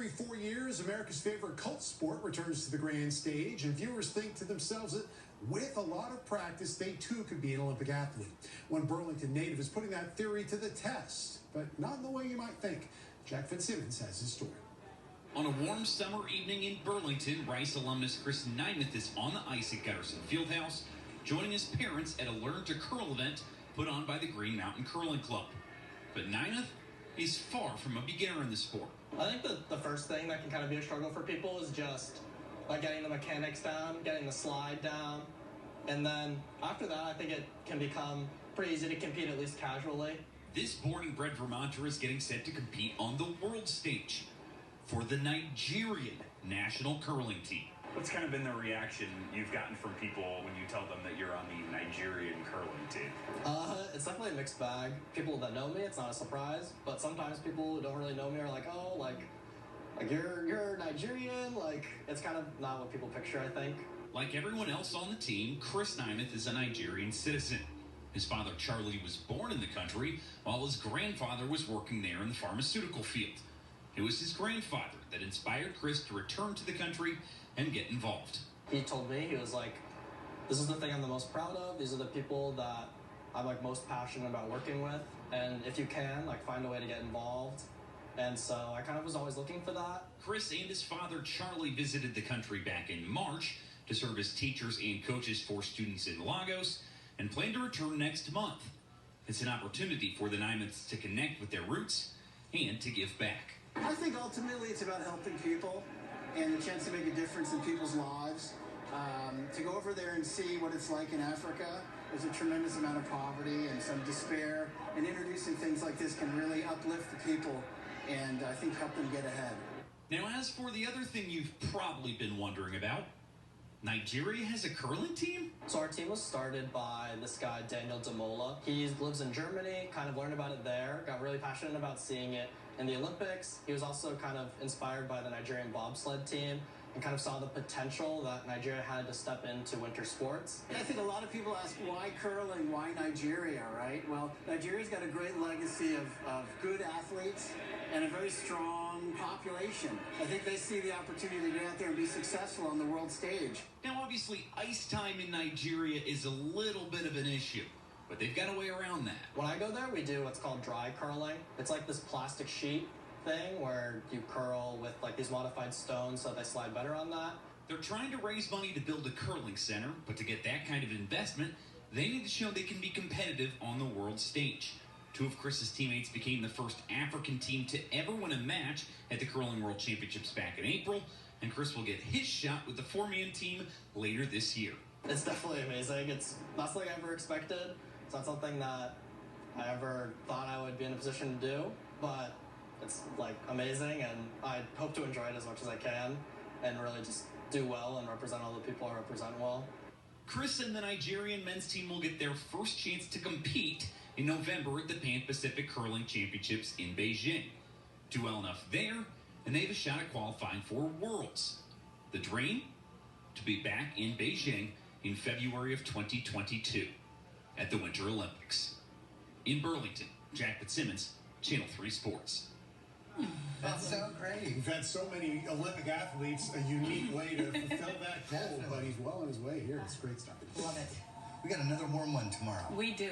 Every 4 years, America's favorite cult sport returns to the grand stage, and viewers think to themselves that with a lot of practice, they too could be an Olympic athlete. One Burlington native is putting that theory to the test, but not in the way you might think. Jack Fitzsimmons has his story. On a warm summer evening in Burlington, Rice alumnus Chris Nymeth is on the ice at Gutterson Fieldhouse, joining his parents at a Learn to Curl event put on by the Green Mountain Curling Club. But Nymeth is far from a beginner in the sport. I think the first thing that can kind of be a struggle for people is just like getting the mechanics down, getting the slide down, and then after that I think it can become pretty easy to compete, at least casually. This born and bred Vermonter is getting set to compete on the world stage for the Nigerian national curling team. What's kind of been the reaction you've gotten from people when you tell them that you're on the Nigerian curling team? It's definitely a mixed bag. People that know me, it's not a surprise, but sometimes people who don't really know me are like, oh, like you're Nigerian, like it's kind of not what people picture, I think. Like everyone else on the team, Chris Nymeth is a Nigerian citizen. His father, Charlie, was born in the country, while his grandfather was working there in the pharmaceutical field. It was his grandfather that inspired Chris to return to the country and get involved. He told me, he was like, this is the thing I'm the most proud of. These are the people that I'm like most passionate about working with. And if you can, like find a way to get involved. And so I kind of was always looking for that. Chris and his father, Charlie, visited the country back in March to serve as teachers and coaches for students in Lagos and plan to return next month. It's an opportunity for the Nymeths to connect with their roots and to give back. I think ultimately it's about helping people and the chance to make a difference in people's lives. To go over there and see what it's like in Africa, there's a tremendous amount of poverty and some despair, and introducing things like this can really uplift the people and I think help them get ahead. Now, as for the other thing you've probably been wondering about, Nigeria has a curling team? So our team was started by this guy, Daniel Damola. He lives in Germany, kind of learned about it there, got really passionate about seeing it in the Olympics. He was also kind of inspired by the Nigerian bobsled team and kind of saw the potential that Nigeria had to step into winter sports. I think a lot of people ask, why curling, why Nigeria, right? Well, Nigeria's got a great legacy of good athletes and a very strong population. I think they see the opportunity to get out there and be successful on the world stage. Now, obviously, ice time in Nigeria is a little bit of an issue, but they've got a way around that. When I go there, we do what's called dry curling. It's like this plastic sheet thing where you curl with like these modified stones so they slide better on that. They're trying to raise money to build a curling center, but to get that kind of investment, they need to show they can be competitive on the world stage. Two of Chris's teammates became the first African team to ever win a match at the Curling World Championships back in April, and Chris will get his shot with the four-man team later this year. It's definitely amazing. It's not something I ever expected. It's not something that I ever thought I would be in a position to do, but it's like amazing, and I hope to enjoy it as much as I can and really just do well and represent all the people I represent well. Chris and the Nigerian men's team will get their first chance to compete in November at the Pan Pacific Curling Championships in Beijing. Do well enough there, and they have a shot at qualifying for Worlds. The dream? To be back in Beijing in February of 2022 at the Winter Olympics. In Burlington, Jack Fitzsimmons, Channel 3 Sports. That's so great. We've had so many Olympic athletes, a unique way to fulfill that goal, but he's well on his way here. It's great stuff. Love it. We got another warm one tomorrow. We do.